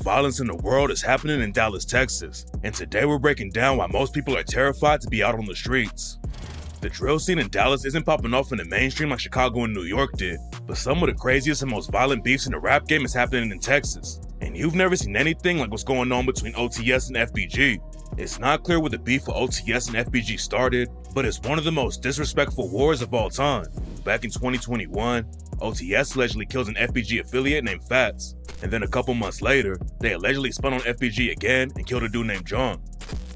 violence in the world is happening in Dallas, Texas, and today we're breaking down why most people are terrified to be out on the streets. The drill scene in Dallas isn't popping off in the mainstream like Chicago and New York did, but some of the craziest and most violent beefs in the rap game is happening in Texas. And you've never seen anything like what's going on between OTS and FBG. It's not clear where the beef for OTS and FBG started, but it's one of the most disrespectful wars of all time. Back in 2021, OTS allegedly killed an FBG affiliate named Fats, and then a couple months later, they allegedly spun on FBG again and killed a dude named John.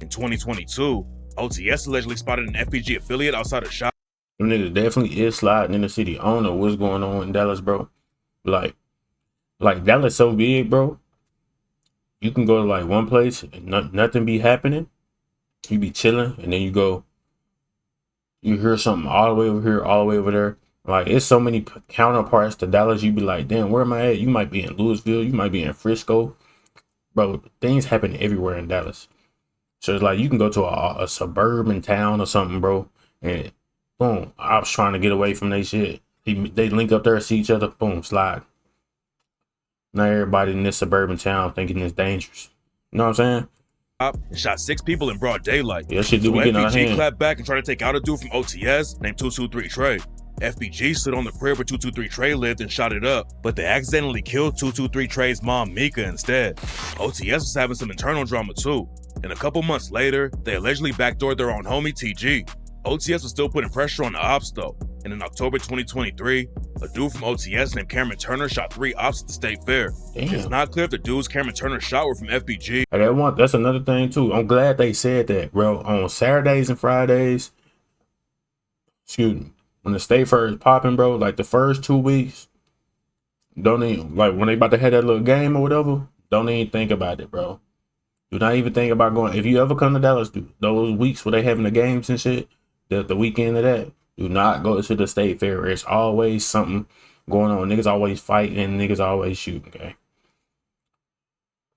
In 2022, OTS allegedly spotted an FBG affiliate outside a shop. Them niggas definitely is sliding in the city. I don't know what's going on in Dallas, bro. Like Dallas so big, bro. You can go to like one place and nothing be happening. You be chilling, and then you hear something all the way over here, all the way over there. Like, it's so many counterparts to Dallas. You be like, damn, where am I at? You might be in Louisville. You might be in Frisco. Bro, things happen everywhere in Dallas. So it's like you can go to a suburban town or something, bro, and boom, I was trying to get away from they shit. They link up there, see each other, boom, slide. Now everybody in this suburban town thinking it's dangerous. You know what I'm saying? And shot 6 people in broad daylight. Yeah, shit do be getting out of hand. FBG clapped back and tried to take out a dude from OTS named 223 Trey. FBG stood on the crib where 223 Trey lived and shot it up, but they accidentally killed 223 Trey's mom, Mika, instead. OTS was having some internal drama too, and a couple months later, they allegedly backdoored their own homie, TG. OTS was still putting pressure on the ops though, and in October 2023, a dude from OTS named Cameron Turner shot 3 ops at the state fair. Damn. It's not clear if the dudes Cameron Turner shot were from FBG. That's another thing too. I'm glad they said that, bro. On Saturdays and Fridays, when the state fair is popping, bro, like the first 2 weeks, don't even, like when they about to have that little game or whatever, don't even think about it, bro. Do not even think about going. If you ever come to Dallas, those weeks where they having the games and shit, the weekend of that, do not go to the state fair. It's always something going on. Niggas always fighting and niggas always shooting, okay?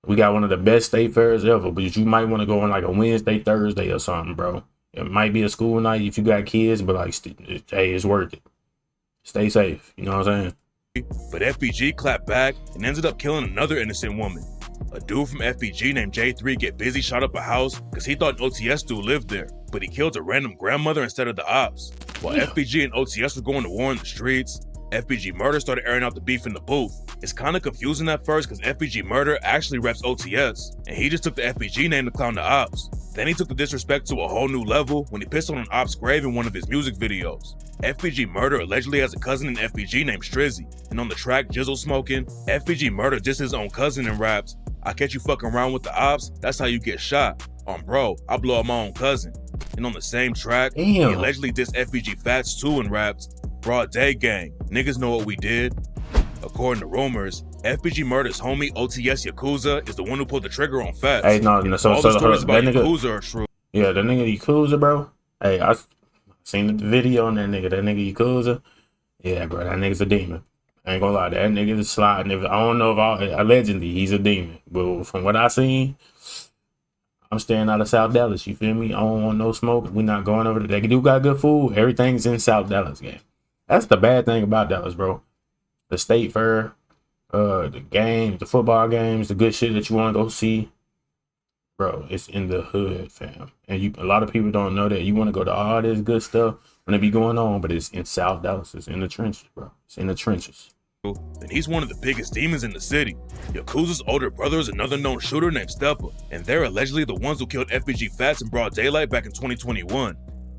We got one of the best state fairs ever, but you might want to go on like a Wednesday, Thursday or something, bro. It might be a school night if you got kids, but like, hey, it's worth it. Stay safe, you know what I'm saying? But FBG clapped back and ended up killing another innocent woman. A dude from FBG named J3 Get Busy shot up a house because he thought an OTS dude lived there, but he killed a random grandmother instead of the ops. While FBG and OTS were going to war in the streets, FBG Murder started airing out the beef in the booth. It's kind of confusing at first because FBG Murder actually reps OTS, and he just took the FBG name to clown the ops. Then he took the disrespect to a whole new level when he pissed on an op's grave in one of his music videos. FBG Murder allegedly has a cousin in FBG named Strizzy, and on the track Jizzle Smoking, FBG Murder dissed his own cousin and raps, "I catch you fucking around with the ops, that's how you get shot. Bro, I blow up my own cousin." And on the same track, he allegedly dissed FBG Fats too and raps, "Broad day gang, niggas know what we did." According to rumors, FBG Murder's homie OTS Yakuza is the one who pulled the trigger on Fats. Hey, no, so all the stories about Yakuza are true. Yeah, the nigga Yakuza, bro. Hey, I seen the video on that nigga Yakuza. Yeah, bro, that nigga's a demon. I ain't gonna lie, that nigga is sliding. I don't know if allegedly he's a demon, but from what I seen, I'm staying out of South Dallas. You feel me? I don't want no smoke. We not going over there. They do got good food. Everything's in South Dallas, gang. That's the bad thing about Dallas, bro. The state fair, the games, the football games, the good shit that you want to go see, bro. It's in the hood, fam. And a lot of people don't know that. You want to go to all this good stuff when it be going on, but it's in South Dallas. It's in the trenches, bro. It's in the trenches. And he's one of the biggest demons in the city. Yakuza's older brother is another known shooter named Steppa, and they're allegedly the ones who killed FBG Fats in broad daylight back in 2021.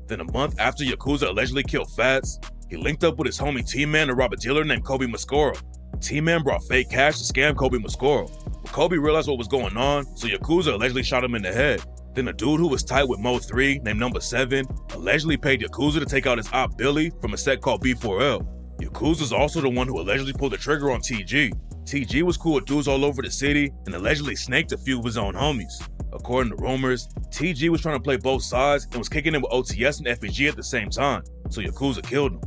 Then a month after Yakuza allegedly killed Fats, he linked up with his homie T-Man to rob a dealer named Kobe Mascoro. T-Man brought fake cash to scam Kobe Mascoro, but Kobe realized what was going on, so Yakuza allegedly shot him in the head. Then a dude who was tight with Mo 3 named Number 7 allegedly paid Yakuza to take out his op Billy from a set called B4L. Yakuza's also the one who allegedly pulled the trigger on TG. TG was cool with dudes all over the city and allegedly snaked a few of his own homies. According to rumors, TG was trying to play both sides and was kicking in with OTS and FBG at the same time, so Yakuza killed him.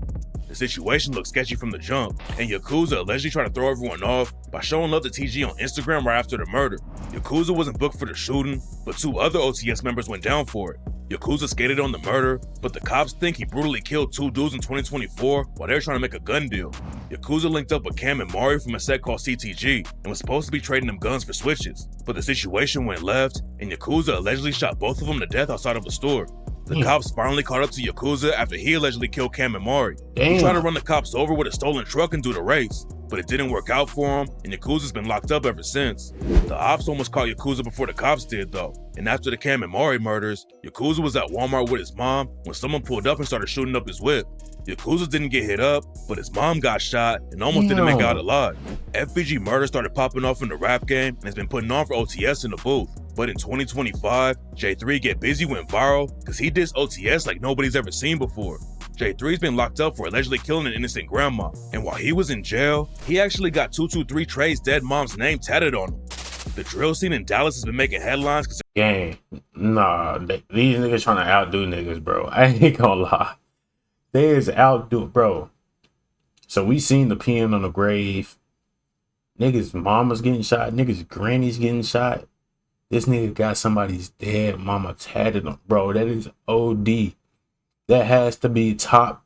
The The situation looked sketchy from the jump, and Yakuza allegedly tried to throw everyone off by showing love to TG on Instagram right after the murder. Yakuza wasn't booked for the shooting, but 2 other OTS members went down for it. Yakuza skated on the murder, but the cops think he brutally killed 2 dudes in 2024 while they were trying to make a gun deal. Yakuza linked up with Cam and Mari from a set called CTG and was supposed to be trading them guns for switches, but the situation went left, and Yakuza allegedly shot both of them to death outside of a store. The cops finally caught up to Yakuza after he allegedly killed Cam and Mari. He tried to run the cops over with a stolen truck and do the race, but it didn't work out for him, and Yakuza's been locked up ever since. The ops almost caught Yakuza before the cops did though, and after the Cam and Mari murders, Yakuza was at Walmart with his mom when someone pulled up and started shooting up his whip. Yakuza didn't get hit up, but his mom got shot and almost didn't make it out alive. FBG murder started popping off in the rap game and has been putting on for OTS in the booth. But in 2025, J3 Get Busy went viral because he dissed OTS like nobody's ever seen before. J3's been locked up for allegedly killing an innocent grandma, and while he was in jail, he actually got 223 Trey's dead mom's name tatted on him. The drill scene in Dallas has been making headlines because nah, these niggas trying to outdo niggas, bro. I ain't gonna lie. They is outdo, bro. So we seen the pen on the grave. Niggas mamas getting shot, niggas grannies getting shot. This nigga got somebody's dead mama tatted on, bro. That is OD. That has to be top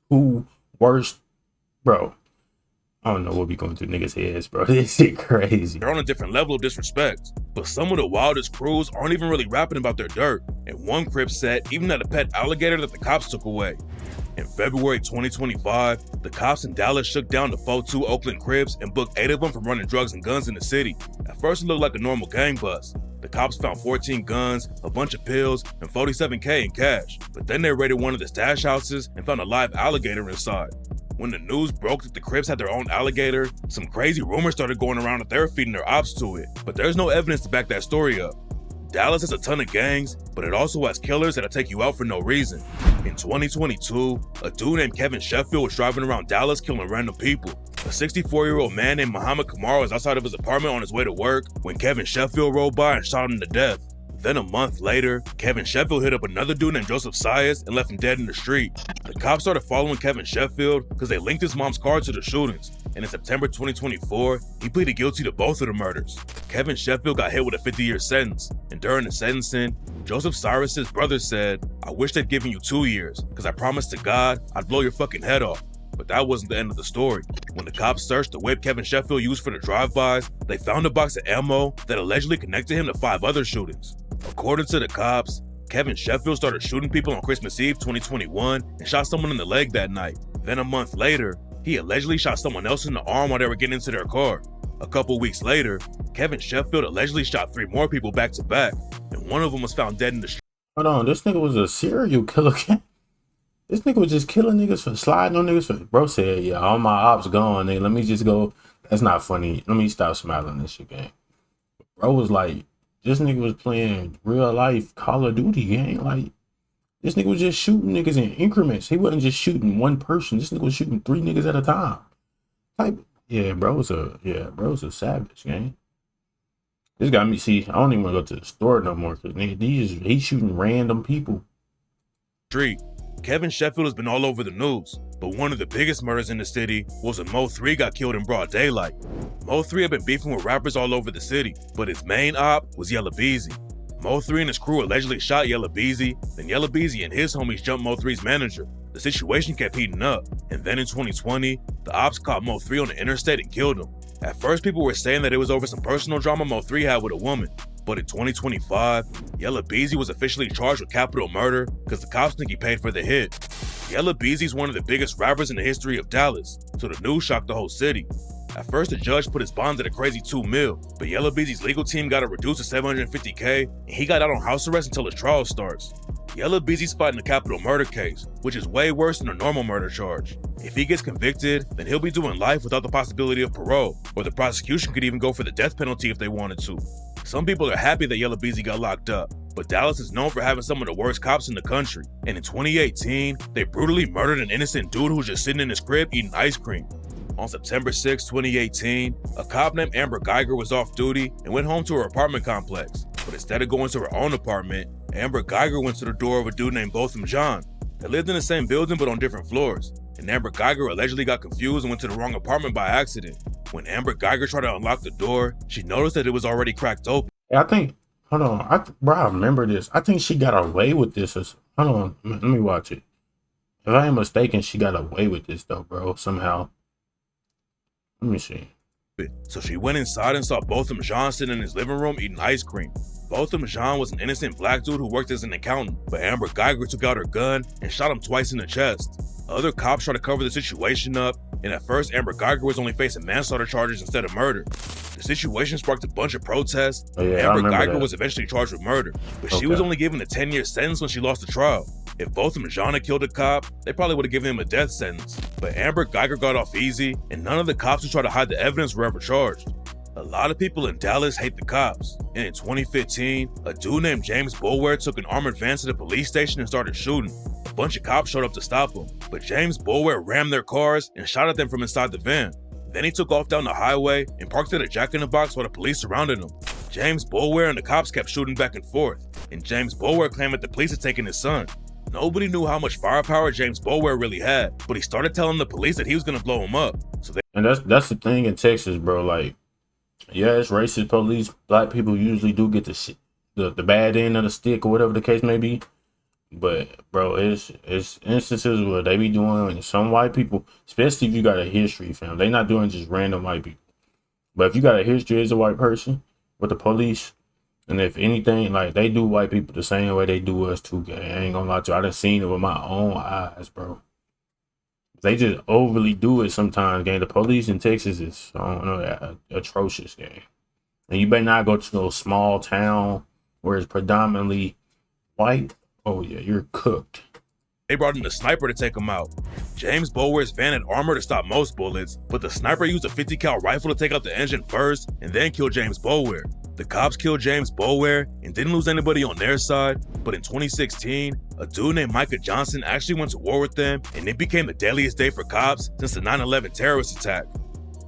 2 worst, bro. I don't know what be going through niggas' heads, bro. This shit crazy. they're on a different level of disrespect. But some of the wildest crews aren't even really rapping about their dirt. And one Crip said even had a pet alligator that the cops took away. In February 2025, the cops in Dallas shook down the 4-2 Oakland Crips and booked 8 of them for running drugs and guns in the city. At first it looked like a normal gang bust. The cops found 14 guns, a bunch of pills, and $47K in cash. But then they raided one of the stash houses and found a live alligator inside. When the news broke that the Crips had their own alligator, some crazy rumors started going around that they were feeding their ops to it. But there's no evidence to back that story up. Dallas has a ton of gangs, but it also has killers that'll take you out for no reason. In 2022, a dude named Kevin Sheffield was driving around Dallas killing random people. A 64-year-old man named Muhammad Kamara was outside of his apartment on his way to work when Kevin Sheffield rolled by and shot him to death. Then a month later, Kevin Sheffield hit up another dude named Joseph Sias and left him dead in the street. The cops started following Kevin Sheffield because they linked his mom's car to the shootings, and in September 2024, he pleaded guilty to both of the murders. Kevin Sheffield got hit with a 50-year sentence, and during the sentencing, Joseph Cyrus's brother said, "I wish they'd given you 2 years, because I promised to God I'd blow your fucking head off." But that wasn't the end of the story. When the cops searched the whip Kevin Sheffield used for the drive-bys, they found a box of ammo that allegedly connected him to 5 other shootings. According to the cops, Kevin Sheffield started shooting people on Christmas Eve 2021 and shot someone in the leg that night. Then a month later, he allegedly shot someone else in the arm while they were getting into their car. A couple weeks later, Kevin Sheffield allegedly shot 3 more people back to back, and one of them was found dead in the street. Hold on, this nigga was a serial killer. This nigga was just killing niggas for sliding on niggas for. Bro said, "Yeah, all my ops gone, nigga. Let me just go." That's not funny. Let me stop smiling this shit, gang. Bro was like, this nigga was playing real life Call of Duty, gang. Like, this nigga was just shooting niggas in increments. He wasn't just shooting one person. This nigga was shooting 3 niggas at a time. Like, yeah, bro was a savage, gang. This got me, see, I don't even want to go to the store no more because he's shooting random people. Kevin Sheffield has been all over the news, but one of the biggest murders in the city was when Mo 3 got killed in broad daylight. Mo 3 had been beefing with rappers all over the city, but his main op was Yall. Mo 3 and his crew allegedly shot Yall, then Yall and his homies jumped Mo 3's manager. The situation kept heating up, and then in 2020, the ops caught Mo 3 on the interstate and killed him. At first, people were saying that it was over some personal drama Mo 3 had with a woman. But in 2025, Yall was officially charged with capital murder because the cops think he paid for the hit. Yall is one of the biggest rappers in the history of Dallas, so the news shocked the whole city. At first, the judge put his bond at a crazy $2 million, but Yall legal team got it reduced to $750K, and he got out on house arrest until his trial starts. Yall fighting a capital murder case, which is way worse than a normal murder charge. If he gets convicted, then he'll be doing life without the possibility of parole, or the prosecution could even go for the death penalty if they wanted to. Some people are happy that Yall got locked up, but Dallas is known for having some of the worst cops in the country, and in 2018, they brutally murdered an innocent dude who was just sitting in his crib eating ice cream. On September 6, 2018, a cop named Amber Geiger was off duty and went home to her apartment complex, but instead of going to her own apartment, Amber Geiger went to the door of a dude named Botham John. They lived in the same building but on different floors, and and Amber Geiger allegedly got confused and went to the wrong apartment by accident. When Amber Geiger tried to unlock the door, she noticed that it was already cracked open. I think, hold on, bro, I remember this. I think she got away with this. Hold on, let me watch it. If I am mistaken, she got away with this though, bro, somehow. Let me see. So she went inside and saw Botham Jean sitting in his living room eating ice cream. Botham Jean was an innocent black dude who worked as an accountant, but Amber Geiger took out her gun and shot him twice in the chest. Other cops tried to cover the situation up, and at first Amber Geiger was only facing manslaughter charges instead of murder. The situation sparked a bunch of protests. Amber Geiger was eventually charged with murder, but she was only given a 10-year sentence when she lost the trial. If Botham Jean had killed a cop, they probably would have given him a death sentence. But Amber Geiger got off easy, and none of the cops who tried to hide the evidence were ever charged. A lot of people in Dallas hate the cops, and in 2015, a dude named James Boulware took an armored van to the police station and started shooting. A bunch of cops showed up to stop him, but James Boulware rammed their cars and shot at them from inside the van. Then he took off down the highway and parked at a Jack-in-the-Box while the police surrounded him. James Boulware and the cops kept shooting back and forth, and James Boulware claimed that the police had taken his son. Nobody knew how much firepower James Boulware really had, but he started telling the police that he was gonna blow him up. And that's the thing in Texas, bro. Like, yeah, it's racist police. Black people usually do get the bad end of the stick or whatever the case may be. But bro, it's instances where they be doing some white people, especially if you got a history, fam. They not doing just random white people. But if you got a history as a white person with the police, and if anything, like, they do white people the same way they do us too, gang. I ain't gonna lie to you. I done seen it with my own eyes, bro. They just overly do it sometimes, gang. The police in Texas is, I don't know, atrocious, gang. And you better not go to no small town where it's predominantly white. Oh yeah, you're cooked. They brought in a sniper to take him out. James Boulware's van had armor to stop most bullets, but the sniper used a 50 cal rifle to take out the engine first and then kill James Boulware. The cops killed James Boulware and didn't lose anybody on their side, but in 2016, a dude named Micah Johnson actually went to war with them, and it became the deadliest day for cops since the 9/11 terrorist attack.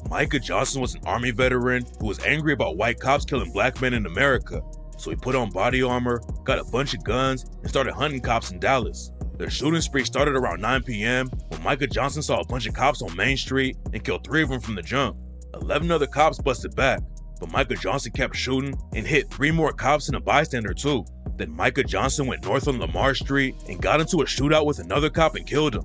Micah Johnson was an Army veteran who was angry about white cops killing black men in America, so he put on body armor, got a bunch of guns, and started hunting cops in Dallas. The shooting spree started around 9 p.m. when Micah Johnson saw a bunch of cops on Main Street and killed 3 of them from the jump. 11 other cops busted back, but Micah Johnson kept shooting and hit 3 more cops and a bystander too. Then Micah Johnson went north on Lamar Street and got into a shootout with another cop and killed him.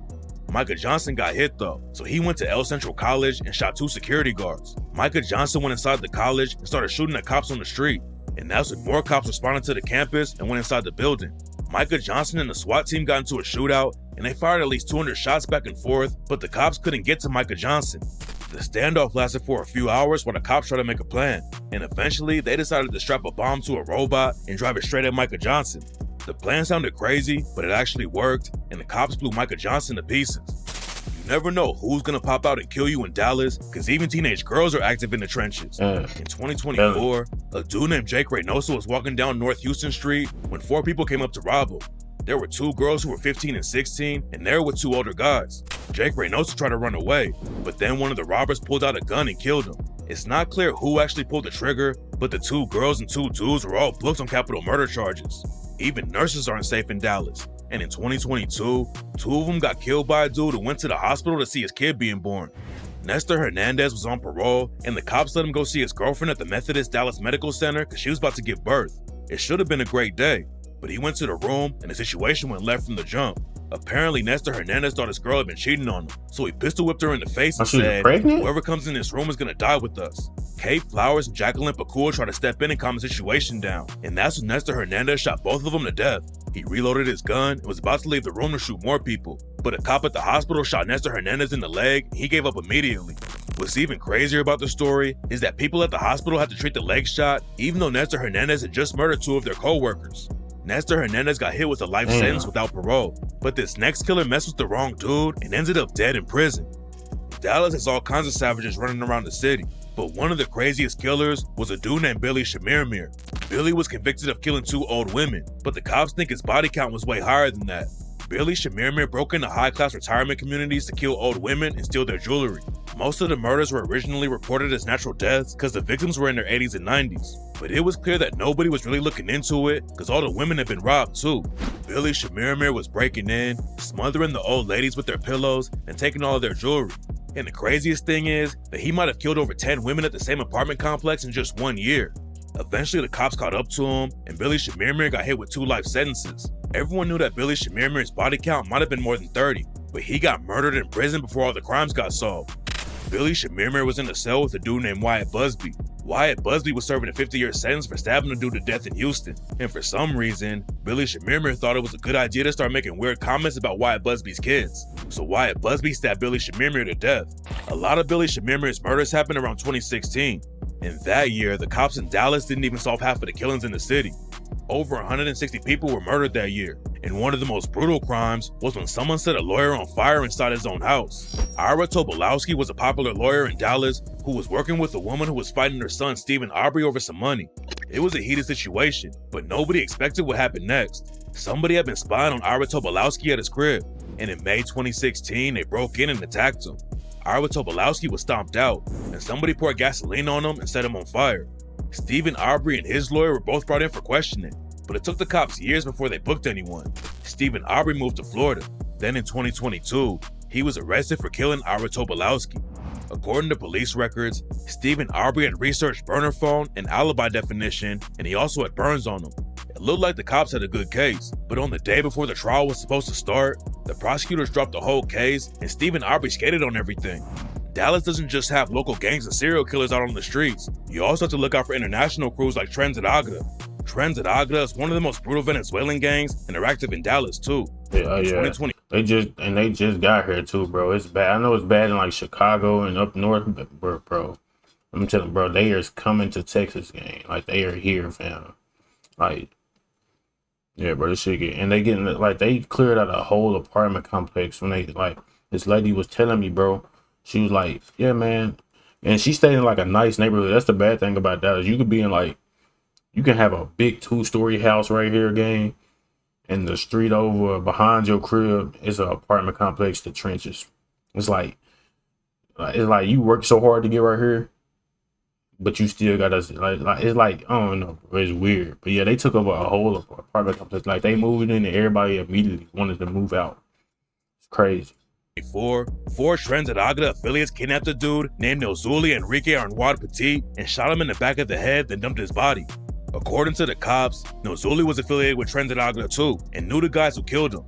Micah Johnson got hit though, so he went to El Central College and shot 2 security guards. Micah Johnson went inside the college and started shooting at cops on the street, and that's when more cops responded to the campus and went inside the building. Micah Johnson and the SWAT team got into a shootout, and they fired at least 200 shots back and forth, but the cops couldn't get to Micah Johnson. The standoff lasted for a few hours while the cops tried to make a plan, and eventually they decided to strap a bomb to a robot and drive it straight at Micah Johnson. The plan sounded crazy, but it actually worked, and the cops blew Micah Johnson to pieces. You never know who's gonna pop out and kill you in Dallas, cause even teenage girls are active in the trenches. In 2024, a dude named Jake Reynoso was walking down North Houston Street when 4 people came up to rob him. There were 2 girls who were 15 and 16, and they were with 2 older guys. Jake Reynoso tried to run away, but then one of the robbers pulled out a gun and killed him. It's not clear who actually pulled the trigger, but the 2 girls and 2 dudes were all booked on capital murder charges. Even nurses aren't safe in Dallas. And in 2022, 2 of them got killed by a dude who went to the hospital to see his kid being born. Nestor Hernandez was on parole, and the cops let him go see his girlfriend at the Methodist Dallas Medical Center because she was about to give birth. It should have been a great day, but he went to the room and the situation went left from the jump. Apparently, Nestor Hernandez thought his girl had been cheating on him, so he pistol whipped her in the face and said, "Whoever comes in this room is gonna die with us." Kate Flowers and Jacqueline Pakul tried to step in and calm the situation down, and that's when Nestor Hernandez shot both of them to death. He reloaded his gun and was about to leave the room to shoot more people, but a cop at the hospital shot Nestor Hernandez in the leg and he gave up immediately. What's even crazier about the story is that people at the hospital had to treat the leg shot, even though Nestor Hernandez had just murdered 2 of their co-workers. Nestor Hernandez got hit with a life sentence without parole, but this next killer messed with the wrong dude and ended up dead in prison. Dallas has all kinds of savages running around the city, but one of the craziest killers was a dude named Billy Shamirmir. Billy was convicted of killing 2 old women, but the cops think his body count was way higher than that. Billy Shamirmir broke into high-class retirement communities to kill old women and steal their jewelry. Most of the murders were originally reported as natural deaths because the victims were in their 80s and 90s. But it was clear that nobody was really looking into it because all the women had been robbed too. Billy Shamirmir was breaking in, smothering the old ladies with their pillows, and taking all of their jewelry. And the craziest thing is that he might have killed over 10 women at the same apartment complex in just 1 year. Eventually, the cops caught up to him, and Billy Shamirmir got hit with 2 life sentences. Everyone knew that Billy Shamirmir's body count might have been more than 30, but he got murdered in prison before all the crimes got solved. Billy Shamirmir was in a cell with a dude named Wyatt Busby. Wyatt Busby was serving a 50-year sentence for stabbing a dude to death in Houston, and for some reason, Billy Shamirmir thought it was a good idea to start making weird comments about Wyatt Busby's kids. So Wyatt Busby stabbed Billy Shamirmir to death. A lot of Billy Shamirmir's murders happened around 2016. In that year, the cops in Dallas didn't even solve half of the killings in the city. Over 160 people were murdered that year, and one of the most brutal crimes was when someone set a lawyer on fire inside his own house. Ira Tobolowsky was a popular lawyer in Dallas who was working with a woman who was fighting her son Stephen Aubrey over some money. It was a heated situation, but nobody expected what happened next. Somebody had been spying on Ira Tobolowsky at his crib, and in May 2016, they broke in and attacked him. Ira Tobolowsky was stomped out, and somebody poured gasoline on him and set him on fire. Stephen Aubrey and his lawyer were both brought in for questioning, but it took the cops years before they booked anyone. Stephen Aubrey moved to Florida. Then in 2022, he was arrested for killing Ira Tobolowsky. According to police records, Stephen Aubrey had researched burner phone and alibi definition, and he also had burns on him. It looked like the cops had a good case, but on the day before the trial was supposed to start, the prosecutors dropped the whole case and Stephen Aubrey skated on everything. Dallas doesn't just have local gangs and serial killers out on the streets. You also have to look out for international crews like Transit Agra. Transit Agra is one of the most brutal Venezuelan gangs, and they're active in Dallas too. Yeah. 2020. They just got here too, bro. It's bad. I know it's bad in like Chicago and up north, but bro, I'm telling you, bro, they are coming to Texas, gang. Like they are here, fam. Like, yeah, bro, this shit get, and they getting like they cleared out a whole apartment complex when they like this lady was telling me, bro. She was like, yeah, man, and she stayed in like a nice neighborhood. That's the bad thing about Dallas. You could be in like, you can have a big 2-story house right here, gang. And the street over behind your crib is an apartment complex, the trenches. It's like you work so hard to get right here, but you still gotta like it's like, I don't know, it's weird. But yeah, they took over a whole apartment complex. Like they moved in and everybody immediately wanted to move out. It's crazy. Four Transit Agra affiliates kidnapped a dude named Nozuli Enrique Arnold Petit and shot him in the back of the head, then dumped his body. According to the cops, Nozuli was affiliated with Transit Agra too and knew the guys who killed him.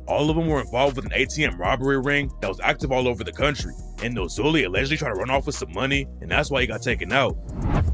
All of them were involved with an ATM robbery ring that was active all over the country, and Nozuli allegedly tried to run off with some money, and that's why he got taken out.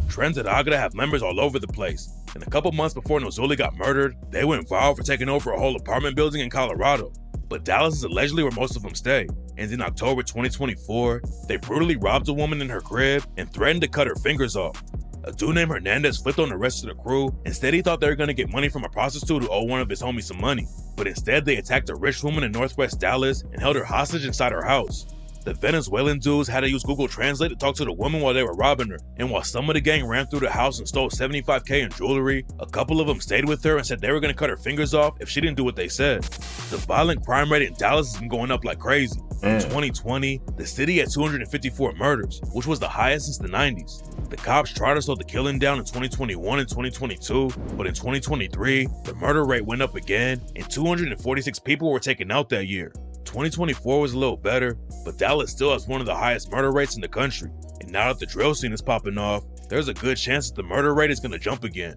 Transit Agra have members all over the place, and a couple months before Nozuli got murdered, they went viral for taking over a whole apartment building in Colorado. But Dallas is allegedly where most of them stay, and in October 2024, they brutally robbed a woman in her crib and threatened to cut her fingers off. A dude named Hernandez flipped on the rest of the crew. Instead, he thought they were going to get money from a prostitute who owed one of his homies some money. But instead, they attacked a rich woman in Northwest Dallas and held her hostage inside her house. The Venezuelan dudes had to use Google Translate to talk to the woman while they were robbing her. And while some of the gang ran through the house and stole $75K in jewelry, a couple of them stayed with her and said they were going to cut her fingers off if she didn't do what they said. The violent crime rate in Dallas has been going up like crazy. In 2020, the city had 254 murders, which was the highest since the 90s. The cops tried to slow the killing down in 2021 and 2022, but in 2023, the murder rate went up again, and 246 people were taken out that year. 2024 was a little better, but Dallas still has one of the highest murder rates in the country. And now that the drill scene is popping off, there's a good chance that the murder rate is going to jump again.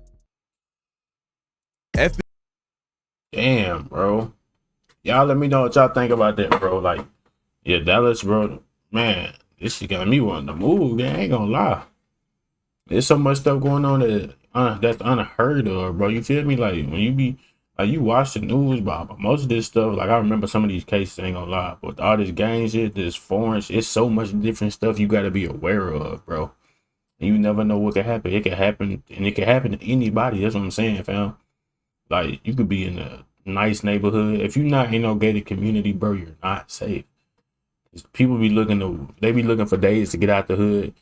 Damn, bro. Y'all let me know what y'all think about that, bro. Like, yeah, Dallas, bro, man, this shit got me wanting to move, man. I ain't gonna lie. There's so much stuff going on that's unheard of, bro. You feel me? Like, when you be, like, you watch the news, but most of this stuff, like, I remember some of these cases, ain't gonna lie. But all this gang shit, this foreign shit, it's so much different stuff you gotta be aware of, bro. And you never know what could happen. It could happen, and it could happen to anybody. That's what I'm saying, fam. Like, you could be in a nice neighborhood. If you're not in no gated community, bro, you're not safe. People be looking for days to get out the hood.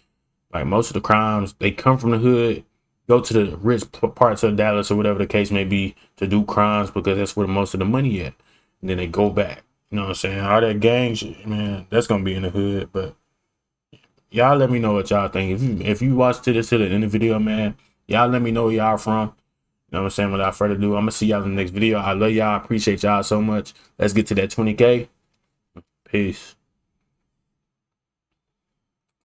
Like, most of the crimes, they come from the hood, go to the rich parts of Dallas or whatever the case may be to do crimes because that's where most of the money at. and then they go back. You know what I'm saying? All that gang shit, man, that's gonna be in the hood. But y'all let me know what y'all think. If you watch to the end of the video, man, y'all let me know where y'all from. You know what I'm saying? Without further ado, I'm gonna see y'all in the next video. I love y'all. I appreciate y'all so much. Let's get to that 20K. Peace.